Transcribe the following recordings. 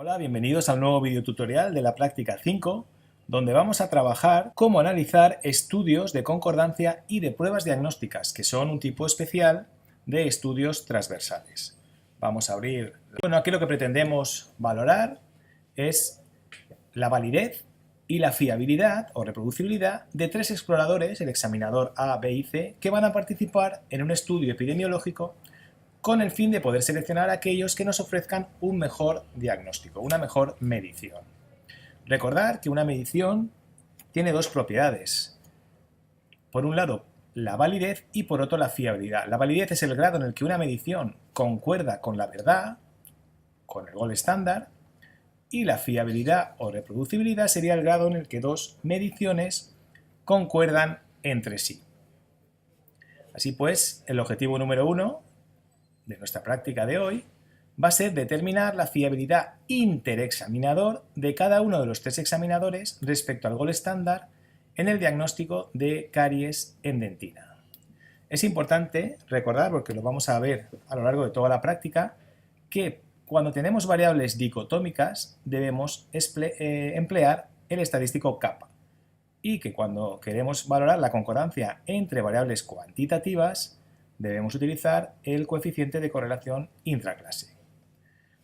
Hola, bienvenidos al nuevo videotutorial de la práctica 5, donde vamos a trabajar cómo analizar estudios de concordancia y de pruebas diagnósticas, que son un tipo especial de estudios transversales. Vamos a abrir... Bueno, aquí lo que pretendemos valorar es la validez y la fiabilidad o reproducibilidad de tres exploradores, el examinador A, B y C, que van a participar en un estudio epidemiológico con el fin de poder seleccionar aquellos que nos ofrezcan un mejor diagnóstico, una mejor medición. Recordar que una medición tiene dos propiedades. Por un lado, la validez y por otro, la fiabilidad. La validez es el grado en el que una medición concuerda con la verdad, con el gold estándar, y la fiabilidad o reproducibilidad sería el grado en el que dos mediciones concuerdan entre sí. Así pues, el objetivo número 1 de nuestra práctica de hoy va a ser determinar la fiabilidad interexaminador de cada uno de los tres examinadores respecto al gold estándar en el diagnóstico de caries en dentina. Es importante recordar, porque lo vamos a ver a lo largo de toda la práctica, que cuando tenemos variables dicotómicas debemos emplear el estadístico kappa y que cuando queremos valorar la concordancia entre variables cuantitativas debemos utilizar el coeficiente de correlación intraclase.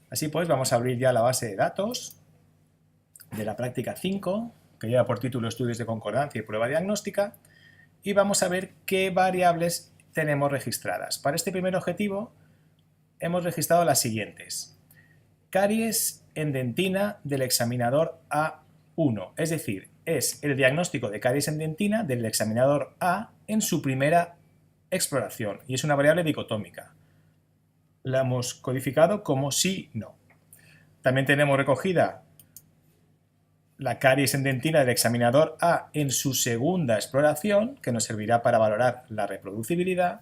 Así pues, vamos a abrir ya la base de datos de la práctica 5, que lleva por título Estudios de concordancia y prueba diagnóstica, y vamos a ver qué variables tenemos registradas. Para este primer objetivo hemos registrado las siguientes. Caries en dentina del examinador A1, es decir, es el diagnóstico de caries en dentina del examinador A en su primera exploración, y es una variable dicotómica. La hemos codificado como sí-no. También tenemos recogida la caries en dentina del examinador A en su segunda exploración, que nos servirá para valorar la reproducibilidad,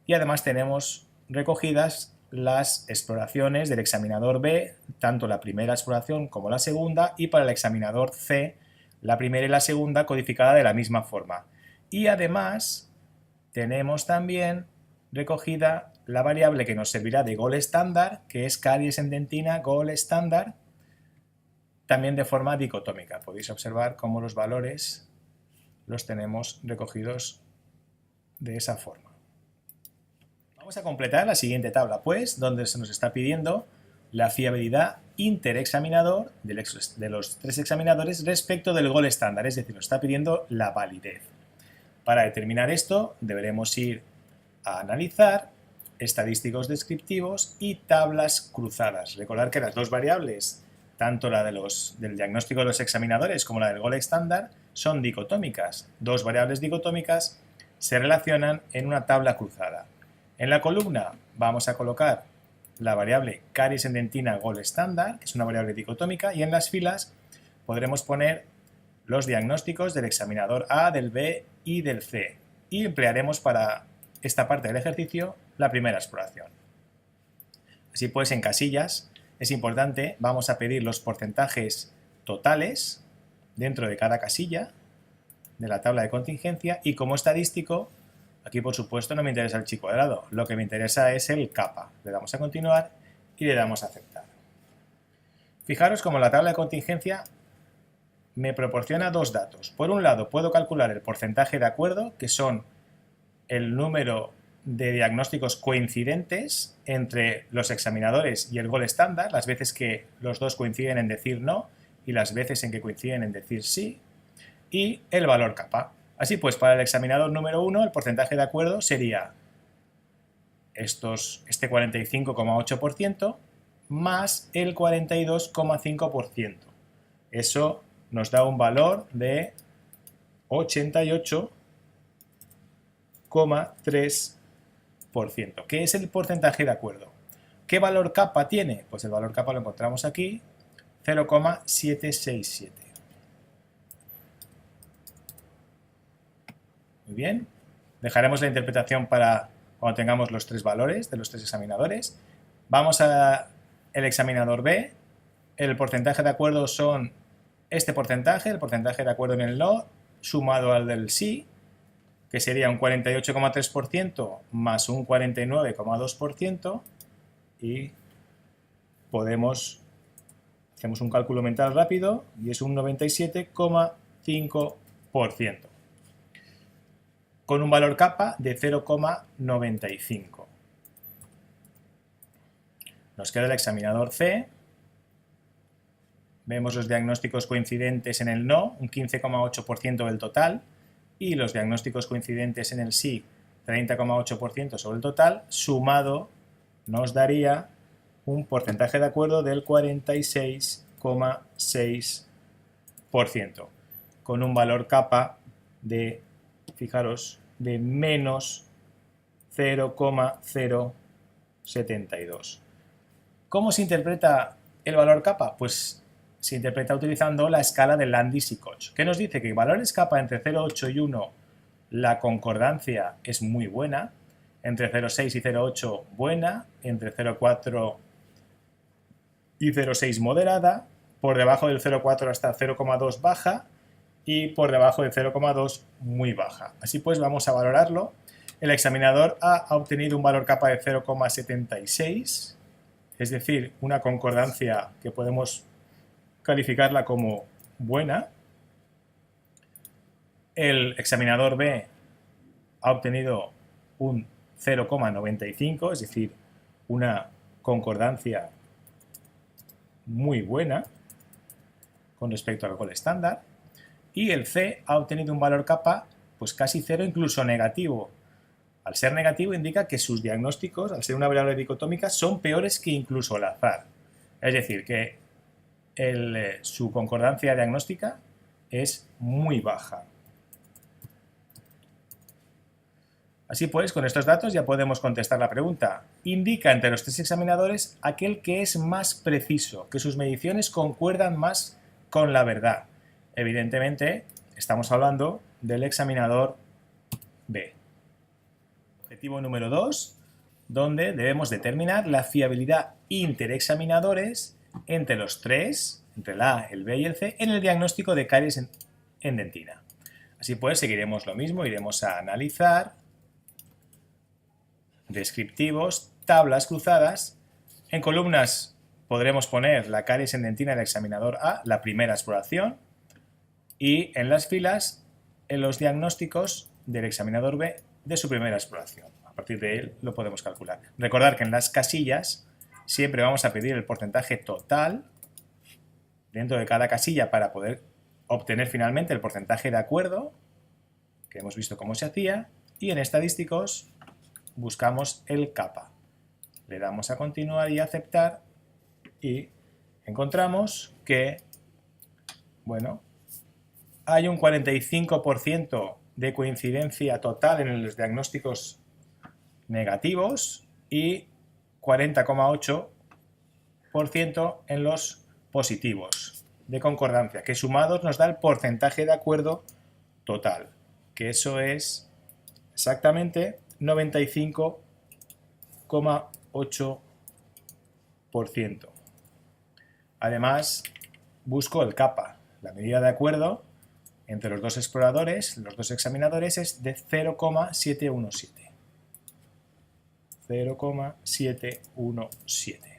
y además tenemos recogidas las exploraciones del examinador B, tanto la primera exploración como la segunda, y para el examinador C, la primera y la segunda codificada de la misma forma. Y además tenemos también recogida la variable que nos servirá de gold estándar, que es caries en dentina gold estándar, también de forma dicotómica. Podéis observar cómo los valores los tenemos recogidos de esa forma. Vamos a completar la siguiente tabla, pues, donde se nos está pidiendo la fiabilidad interexaminador de los tres examinadores respecto del gold estándar, es decir, nos está pidiendo la validez. Para determinar esto, deberemos ir a analizar estadísticos descriptivos y tablas cruzadas. Recordar que las dos variables, tanto la del diagnóstico de los examinadores como la del gold estándar, son dicotómicas. Dos variables dicotómicas se relacionan en una tabla cruzada. En la columna vamos a colocar la variable caries en dentina gold estándar, que es una variable dicotómica, y en las filas podremos poner los diagnósticos del examinador A, del B y del C, y emplearemos para esta parte del ejercicio la primera exploración. Así pues, en casillas es importante, vamos a pedir los porcentajes totales dentro de cada casilla de la tabla de contingencia, y como estadístico, aquí por supuesto no me interesa el chi cuadrado, lo que me interesa es el kappa. Le damos a continuar y le damos a aceptar. Fijaros como la tabla de contingencia me proporciona dos datos. Por un lado, puedo calcular el porcentaje de acuerdo, que son el número de diagnósticos coincidentes entre los examinadores y el gold estándar, las veces que los dos coinciden en decir no y las veces en que coinciden en decir sí, y el valor kappa. Así pues, para el examinador número 1, el porcentaje de acuerdo sería este 45,8% más el 42,5%. Eso nos da un valor de 88,3%. ¿Qué es el porcentaje de acuerdo? ¿Qué valor kappa tiene? Pues el valor kappa lo encontramos aquí, 0,767. Muy bien. Dejaremos la interpretación para cuando tengamos los tres valores de los tres examinadores. Vamos al examinador B. El porcentaje de acuerdo son este porcentaje, el porcentaje de acuerdo en el no, sumado al del sí, que sería un 48,3% más un 49,2%, y podemos Hacemos un cálculo mental rápido y es un 97,5%, con un valor kappa de 0,95. Nos queda el examinador C. Vemos los diagnósticos coincidentes en el no, un 15,8% del total, y los diagnósticos coincidentes en el sí, 30,8% sobre el total, sumado nos daría un porcentaje de acuerdo del 46,6%, con un valor kappa de, fijaros, de menos 0,072. ¿Cómo se interpreta el valor kappa? Pues se interpreta utilizando la escala de Landis y Koch, que nos dice que valores kappa entre 0,8 y 1 la concordancia es muy buena, entre 0,6 y 0,8 buena, entre 0,4 y 0,6 moderada, por debajo del 0,4 hasta 0,2 baja y por debajo del 0,2 muy baja. Así pues vamos a valorarlo. El examinador A ha obtenido un valor kappa de 0,76, es decir, una concordancia que podemos calificarla como buena. El examinador B ha obtenido un 0,95, es decir, una concordancia muy buena con respecto al gol estándar. Y el C ha obtenido un valor kappa pues casi cero, incluso negativo. Al ser negativo indica que sus diagnósticos, al ser una variable dicotómica, son peores que incluso el azar. Es decir, que su concordancia diagnóstica es muy baja. Así pues, con estos datos ya podemos contestar la pregunta. Indica entre los tres examinadores aquel que es más preciso, que sus mediciones concuerdan más con la verdad. Evidentemente, estamos hablando del examinador B. Objetivo número 2, donde debemos determinar la fiabilidad interexaminadores entre los tres, entre el A, el B y el C, en el diagnóstico de caries en dentina. Así pues, seguiremos lo mismo, iremos a analizar, descriptivos, tablas cruzadas. En columnas podremos poner la caries en dentina del examinador A, la primera exploración, y en las filas, en los diagnósticos del examinador B de su primera exploración. A partir de él lo podemos calcular. Recordar que en las casillas siempre vamos a pedir el porcentaje total dentro de cada casilla para poder obtener finalmente el porcentaje de acuerdo, que hemos visto cómo se hacía, y en estadísticos buscamos el kappa. Le damos a continuar y aceptar y encontramos que, bueno, hay un 45% de coincidencia total en los diagnósticos negativos y 40,8% en los positivos de concordancia, que sumados nos da el porcentaje de acuerdo total, que eso es exactamente 95,8%. Además, busco el kappa. La medida de acuerdo entre los dos exploradores, los dos examinadores, es de 0,717. 0,717.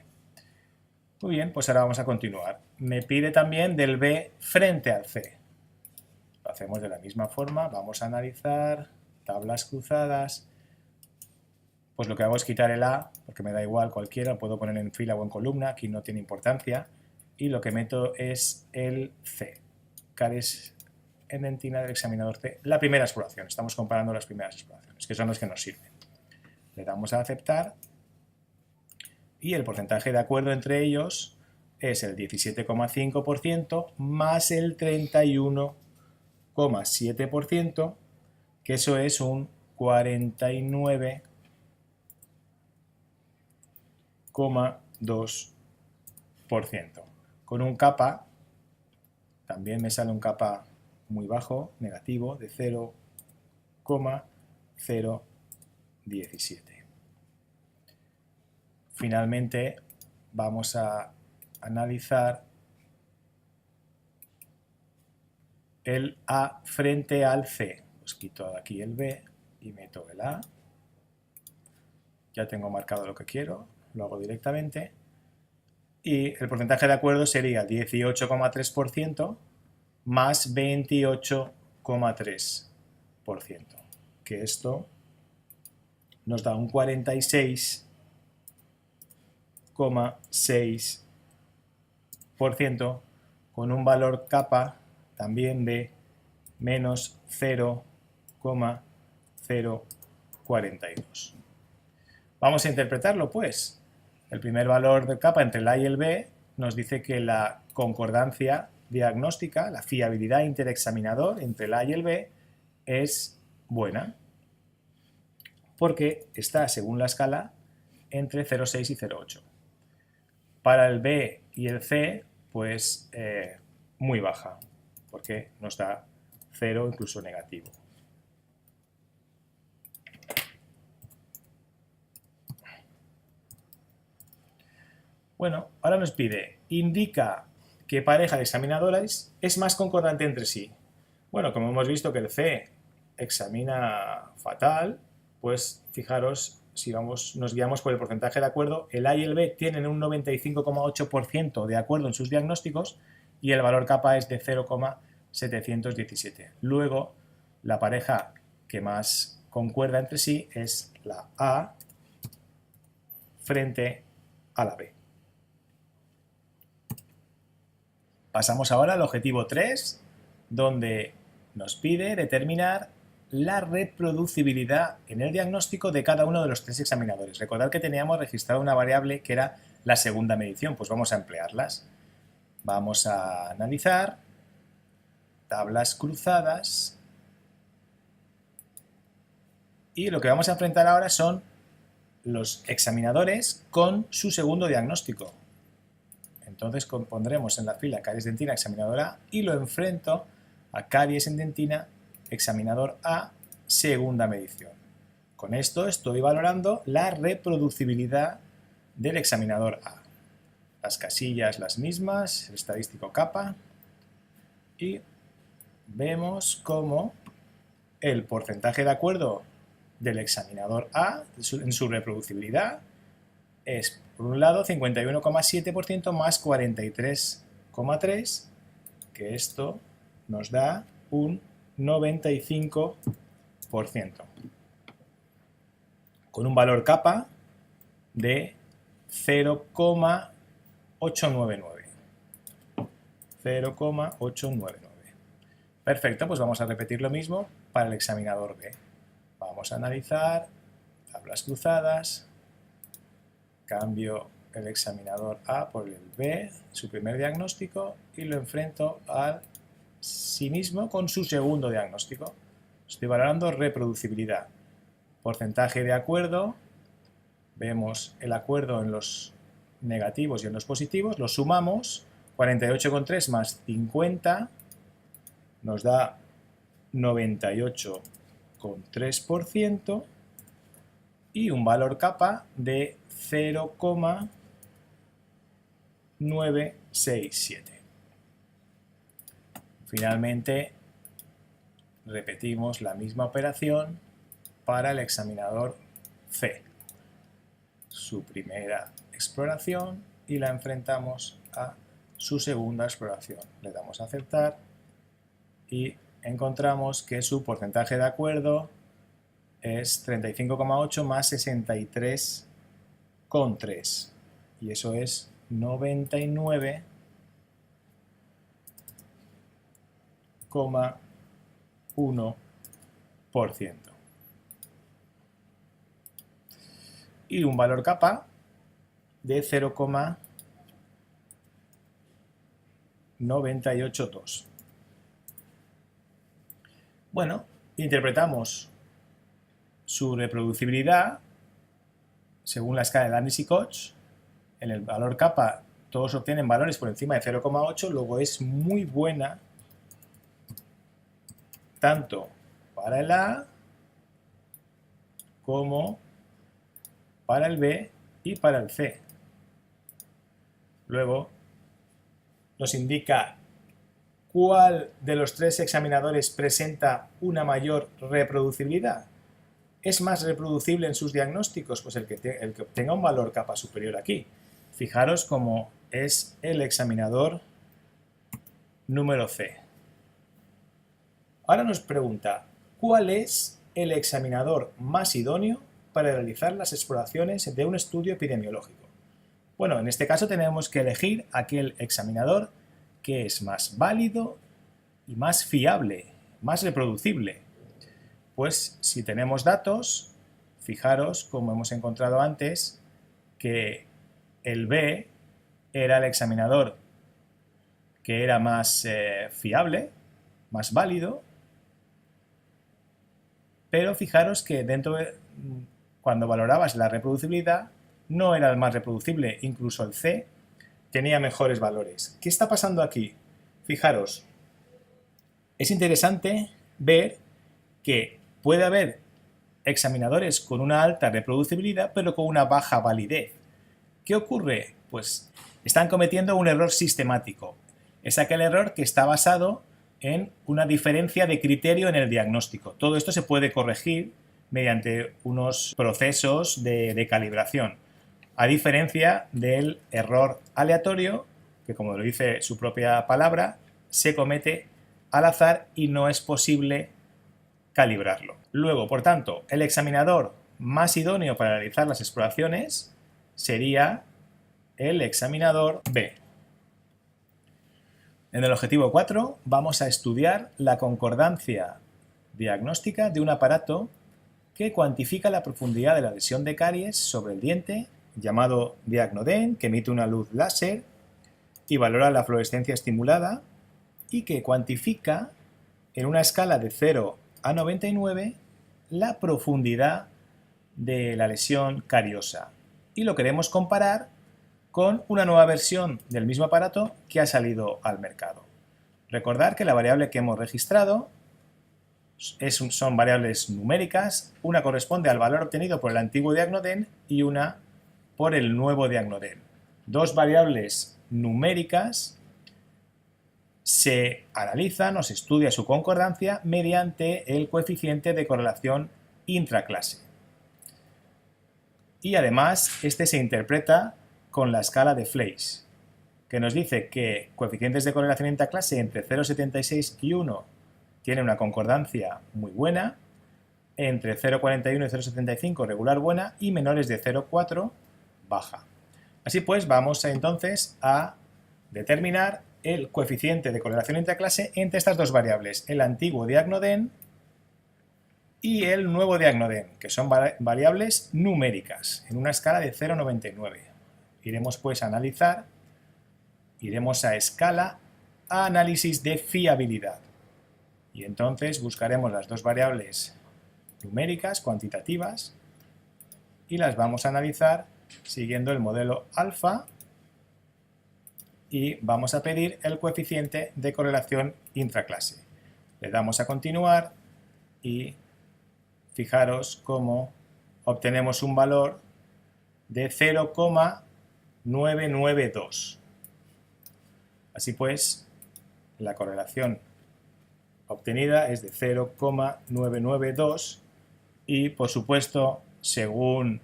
Muy bien, pues ahora vamos a continuar. Me pide también del B frente al C. Lo hacemos de la misma forma. Vamos a analizar tablas cruzadas. Pues lo que hago es quitar el A, porque me da igual cualquiera, lo puedo poner en fila o en columna, aquí no tiene importancia. Y lo que meto es el C. Caries en dentina del examinador C. La primera exploración. Estamos comparando las primeras exploraciones, que son las que nos sirven. Le damos a aceptar y el porcentaje de acuerdo entre ellos es el 17,5% más el 31,7%, que eso es un 49,2%. Con un kappa, también me sale un kappa muy bajo, negativo, de 0,017. Finalmente, vamos a analizar el A frente al C. Pues quito aquí el B y meto el A. Ya tengo marcado lo que quiero, lo hago directamente. y el porcentaje de acuerdo sería 18,3% más 28,3%, que esto nos da un 46,6% con un valor kappa también de menos 0,042. Vamos a interpretarlo, pues. El primer valor de kappa entre el A y el B nos dice que la concordancia diagnóstica, la fiabilidad interexaminador entre el A y el B, es buena, porque está, según la escala, entre 0,6 y 0,8. Para el B y el C, pues muy baja, porque nos da 0, incluso negativo. Bueno, ahora nos pide, indica qué pareja de examinadores es más concordante entre sí. Bueno, como hemos visto que el C examina fatal, pues fijaros, si nos guiamos por el porcentaje de acuerdo, el A y el B tienen un 95,8% de acuerdo en sus diagnósticos y el valor kappa es de 0,717. Luego, la pareja que más concuerda entre sí es la A frente a la B. Pasamos ahora al objetivo 3, donde nos pide determinar la reproducibilidad en el diagnóstico de cada uno de los 3 examinadores. Recordad que teníamos registrado una variable que era la segunda medición, pues vamos a emplearlas. Vamos a analizar tablas cruzadas y lo que vamos a enfrentar ahora son los examinadores con su segundo diagnóstico. Entonces pondremos en la fila caries dentina examinador A y lo enfrento a caries en dentina examinador A segunda medición. Con esto estoy valorando la reproducibilidad del examinador A. Las casillas las mismas, el estadístico kappa, y vemos cómo el porcentaje de acuerdo del examinador A en su reproducibilidad es, por un lado, 51,7% más 43,3%, que esto nos da un 95%, con un valor kappa de 0,899. 0,899. Perfecto, pues vamos a repetir lo mismo para el examinador B. Vamos a analizar tablas cruzadas. Cambio el examinador A por el B, su primer diagnóstico, y lo enfrento a sí mismo con su segundo diagnóstico. Estoy valorando reproducibilidad. Porcentaje de acuerdo. Vemos el acuerdo en los negativos y en los positivos. Los sumamos. 48,3 más 50 nos da 98,3% y un valor kappa de 0,967. Finalmente, repetimos la misma operación para el examinador C. Su primera exploración y la enfrentamos a su segunda exploración. Le damos a aceptar y encontramos que su porcentaje de acuerdo es 35,8 más 63,3 y eso es 99,1%. Y un valor kappa de 0,982. Bueno, interpretamos su reproducibilidad según la escala de Landis y Koch. En el valor kappa todos obtienen valores por encima de 0,8, luego es muy buena tanto para el A como para el B y para el C. Luego nos indica cuál de los 3 examinadores presenta una mayor reproducibilidad. ¿Es más reproducible en sus diagnósticos? Pues el que obtenga un valor kappa superior aquí. Fijaros como es el examinador número C. Ahora nos pregunta, ¿cuál es el examinador más idóneo para realizar las exploraciones de un estudio epidemiológico? Bueno, en este caso tenemos que elegir aquel examinador que es más válido y más fiable, más reproducible. Pues si tenemos datos, fijaros, como hemos encontrado antes, que el B era el examinador que era más fiable, más válido, pero fijaros que cuando valorabas la reproducibilidad, no era el más reproducible, incluso el C tenía mejores valores. ¿Qué está pasando aquí? Fijaros, es interesante ver que puede haber examinadores con una alta reproducibilidad, pero con una baja validez. ¿Qué ocurre? Pues están cometiendo un error sistemático. Es aquel error que está basado en una diferencia de criterio en el diagnóstico. Todo esto se puede corregir mediante unos procesos de calibración, a diferencia del error aleatorio, que como lo dice su propia palabra, se comete al azar y no es posible calibrarlo. Luego, por tanto, el examinador más idóneo para realizar las exploraciones sería el examinador B. En el objetivo 4 vamos a estudiar la concordancia diagnóstica de un aparato que cuantifica la profundidad de la lesión de caries sobre el diente, llamado Diagnoden, que emite una luz láser y valora la fluorescencia estimulada, y que cuantifica en una escala de 0 a 99 la profundidad de la lesión cariosa. Y lo queremos comparar con una nueva versión del mismo aparato que ha salido al mercado. Recordar que la variable que hemos registrado son variables numéricas, una corresponde al valor obtenido por el antiguo Diagnoden y una por el nuevo Diagnoden. Dos variables numéricas se analizan o se estudia su concordancia mediante el coeficiente de correlación intraclase. Y además, este se interpreta con la escala de Fleiss, que nos dice que coeficientes de correlación intraclase entre 0,76 y 1 tienen una concordancia muy buena, entre 0,41 y 0,75 regular buena y menores de 0,4 baja. Así pues, vamos entonces a determinar el coeficiente de correlación intraclase entre estas dos variables, el antiguo Diagnoden y el nuevo Diagnoden, que son variables numéricas, en una escala de 0,99. Iremos pues a analizar, iremos a escala, a análisis de fiabilidad. Y entonces buscaremos las dos variables numéricas, cuantitativas, y las vamos a analizar siguiendo el modelo alfa, y vamos a pedir el coeficiente de correlación intraclase. Le damos a continuar y fijaros cómo obtenemos un valor de 0,992. Así pues, la correlación obtenida es de 0,992 y, por supuesto, según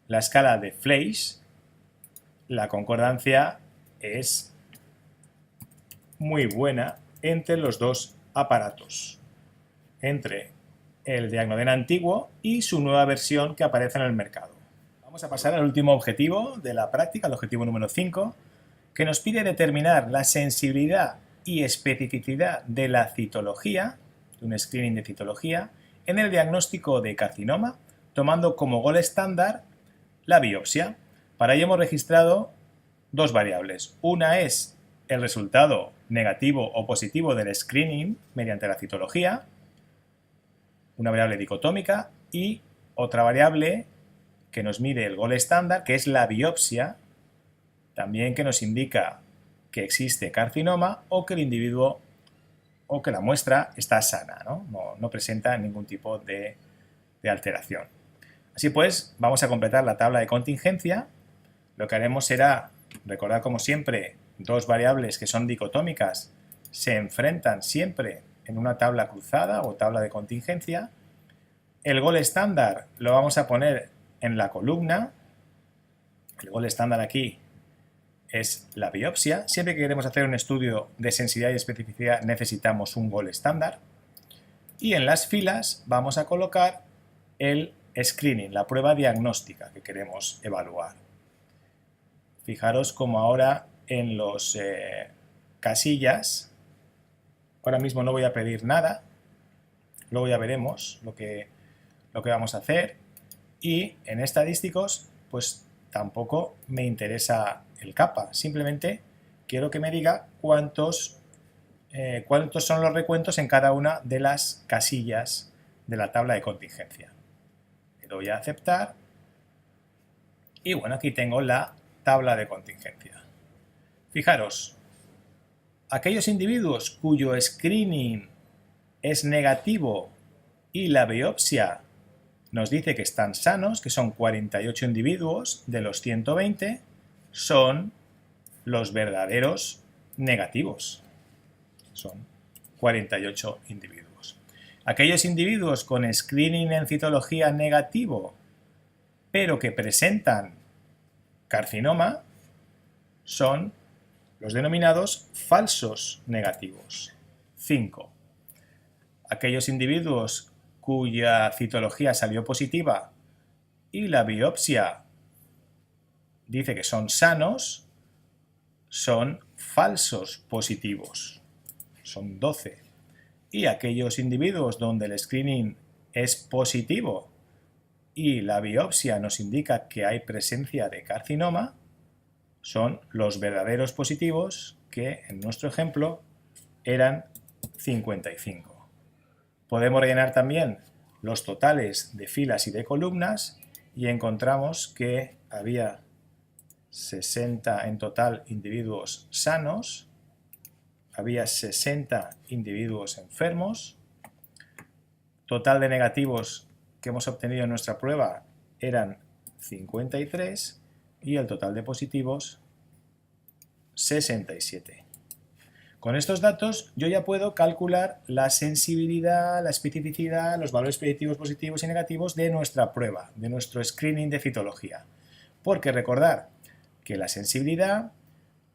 la escala de Fleiss, la concordancia es muy buena entre los dos aparatos, entre el Diagnoden antiguo y su nueva versión que aparece en el mercado. Vamos a pasar al último objetivo de la práctica, el objetivo número 5, que nos pide determinar la sensibilidad y especificidad de la citología, de un screening de citología, en el diagnóstico de carcinoma, tomando como gol estándar la biopsia. Para ello hemos registrado dos variables. Una es el resultado negativo o positivo del screening mediante la citología, una variable dicotómica, y otra variable que nos mide el gol estándar, que es la biopsia, también que nos indica que existe carcinoma o que el individuo o que la muestra está sana, no presenta ningún tipo de alteración. Así pues, vamos a completar la tabla de contingencia. Lo que haremos será recordar, como siempre, dos variables que son dicotómicas se enfrentan siempre en una tabla cruzada o tabla de contingencia. El gol estándar lo vamos a poner en la columna. El gol estándar aquí es la biopsia. Siempre que queremos hacer un estudio de sensibilidad y especificidad necesitamos un gol estándar. Y en las filas vamos a colocar el screening, la prueba diagnóstica que queremos evaluar. Fijaros como ahora en los casillas, ahora mismo no voy a pedir nada, luego ya veremos lo que vamos a hacer. Y en estadísticos, pues tampoco me interesa el kappa, simplemente quiero que me diga cuántos son los recuentos en cada una de las casillas de la tabla de contingencia. Le doy a aceptar y bueno, aquí tengo la tabla de contingencia. Fijaros, aquellos individuos cuyo screening es negativo y la biopsia nos dice que están sanos, que son 48 individuos de los 120, son los verdaderos negativos. Son 48 individuos. Aquellos individuos con screening en citología negativo, pero que presentan carcinoma, son los denominados falsos negativos. 5. Aquellos individuos cuya citología salió positiva y la biopsia dice que son sanos, son falsos positivos. Son 12. Y aquellos individuos donde el screening es positivo y la biopsia nos indica que hay presencia de carcinoma, son los verdaderos positivos, que en nuestro ejemplo eran 55. Podemos rellenar también los totales de filas y de columnas y encontramos que había 60 en total individuos sanos, había 60 individuos enfermos, total de negativos que hemos obtenido en nuestra prueba eran 53 y el total de positivos 67. Con estos datos yo ya puedo calcular la sensibilidad, la especificidad, los valores predictivos positivos y negativos de nuestra prueba, de nuestro screening de citología. Porque recordar que la sensibilidad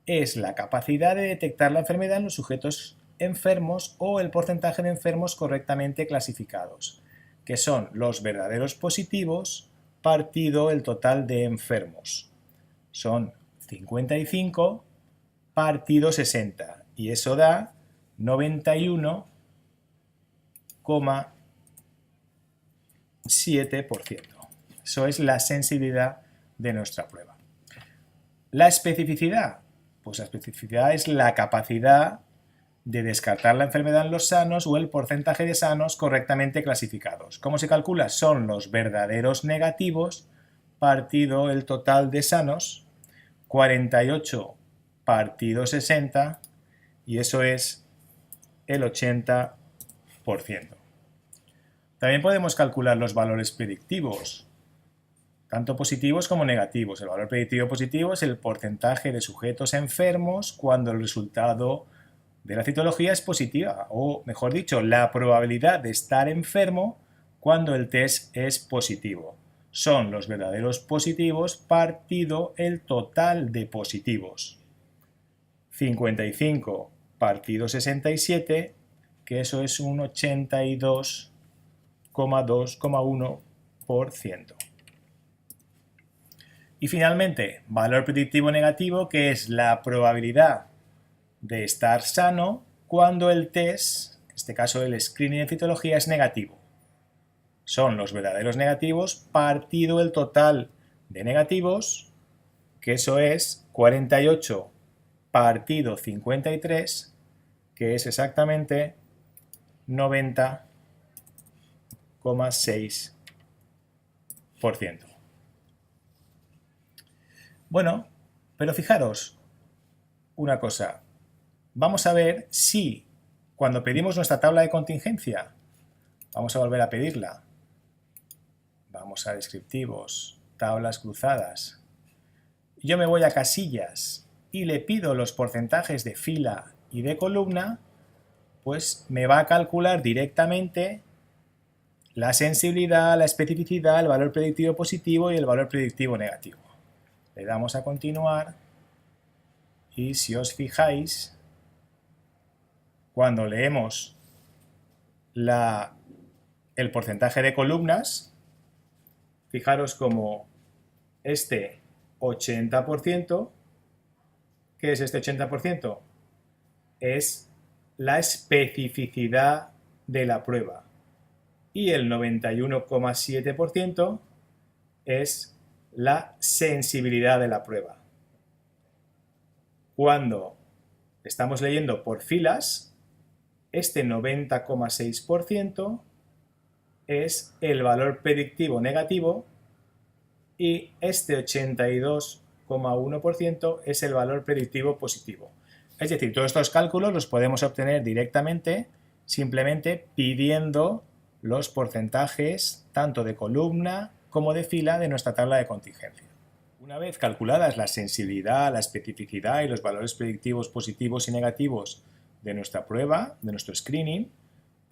es la capacidad de detectar la enfermedad en los sujetos enfermos o el porcentaje de enfermos correctamente clasificados, que son los verdaderos positivos partido el total de enfermos. Son 55 partido 60 y eso da 91,7%. Eso es la sensibilidad de nuestra prueba. La especificidad, pues la especificidad es la capacidad de descartar la enfermedad en los sanos o el porcentaje de sanos correctamente clasificados. ¿Cómo se calcula? Son los verdaderos negativos partido el total de sanos, 48 partido 60, y eso es el 80%. También podemos calcular los valores predictivos, tanto positivos como negativos. El valor predictivo positivo es el porcentaje de sujetos enfermos cuando el resultado de la citología es positiva, o mejor dicho, la probabilidad de estar enfermo cuando el test es positivo. Son los verdaderos positivos partido el total de positivos. 55 partido 67, que eso es un 82,2,1%. Y finalmente, valor predictivo negativo, que es la probabilidad de estar sano cuando el test, en este caso el screening de citología, es negativo. Son los verdaderos negativos partido el total de negativos, que eso es 48 partido 53, que es exactamente 90,6%. Bueno, pero fijaros una cosa. Vamos a ver si cuando pedimos nuestra tabla de contingencia, vamos a volver a pedirla. Vamos a descriptivos, tablas cruzadas. Yo me voy a casillas y le pido los porcentajes de fila y de columna, pues me va a calcular directamente la sensibilidad, la especificidad, el valor predictivo positivo y el valor predictivo negativo. Le damos a continuar Y si os fijáis, cuando leemos el porcentaje de columnas, fijaros como este 80%, ¿qué es este 80%? Es la especificidad de la prueba. Y el 91,7% es la sensibilidad de la prueba. Cuando estamos leyendo por filas, este 90,6% es el valor predictivo negativo y este 82,1% es el valor predictivo positivo. Es decir, todos estos cálculos los podemos obtener directamente simplemente pidiendo los porcentajes tanto de columna como de fila de nuestra tabla de contingencia. Una vez calculadas la sensibilidad, la especificidad y los valores predictivos positivos y negativos de nuestra prueba, de nuestro screening,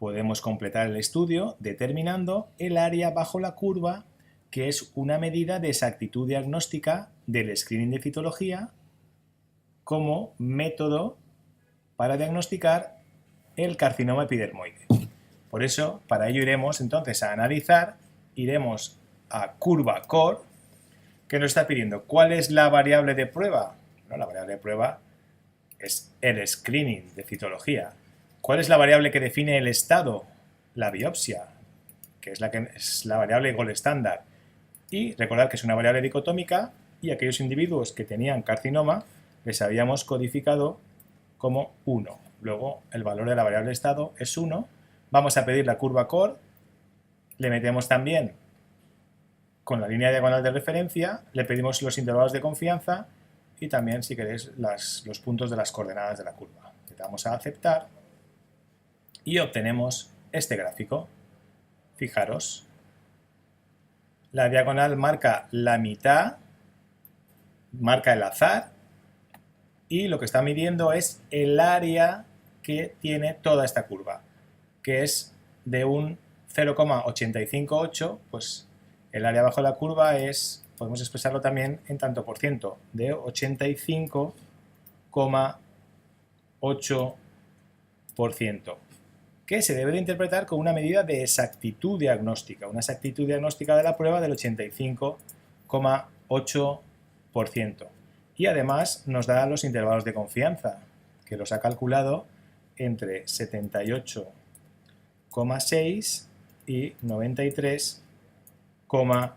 podemos completar el estudio determinando el área bajo la curva, que es una medida de exactitud diagnóstica del screening de citología como método para diagnosticar el carcinoma epidermoide. Por eso, para ello iremos entonces a analizar, iremos a curva core, que nos está pidiendo cuál es la variable de prueba. Bueno, la variable de prueba es el screening de citología. ¿Cuál es la variable que define el estado? La biopsia, que es la variable gold estándar. Y recordad que es una variable dicotómica y aquellos individuos que tenían carcinoma les habíamos codificado como 1. Luego el valor de la variable estado es 1. Vamos a pedir la curva core, le metemos también con la línea diagonal de referencia, le pedimos los intervalos de confianza y también, si queréis, los puntos de las coordenadas de la curva. Le damos a aceptar y obtenemos este gráfico. Fijaros, la diagonal marca la mitad, marca el azar, y lo que está midiendo es el área que tiene toda esta curva, que es de un 0,858, pues el área bajo la curva podemos expresarlo también en tanto por ciento, de 85,8%, que se debe de interpretar como una medida de exactitud diagnóstica, una exactitud diagnóstica de la prueba del 85,8%. Y además nos da los intervalos de confianza, que los ha calculado entre 78,6 y 93,1.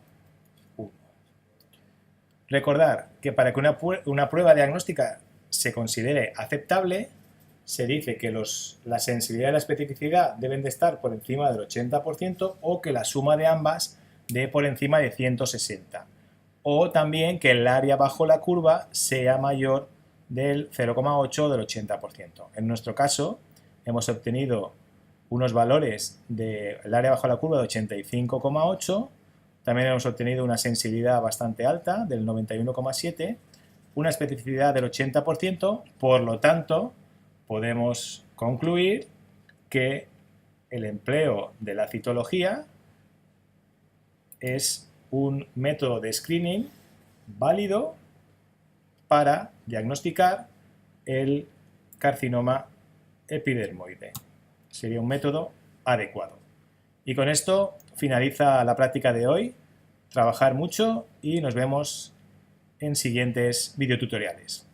Recordar que para que una prueba diagnóstica se considere aceptable, se dice que la sensibilidad y la especificidad deben de estar por encima del 80% o que la suma de ambas dé por encima de 160. O también que el área bajo la curva sea mayor del 0,8 o del 80%. En nuestro caso, hemos obtenido unos valores del área bajo la curva de 85,8, también hemos obtenido una sensibilidad bastante alta del 91,7, una especificidad del 80%, por lo tanto, podemos concluir que el empleo de la citología es un método de screening válido para diagnosticar el carcinoma epidermoide. Sería un método adecuado. Y con esto finaliza la práctica de hoy. Trabajar mucho y nos vemos en siguientes videotutoriales.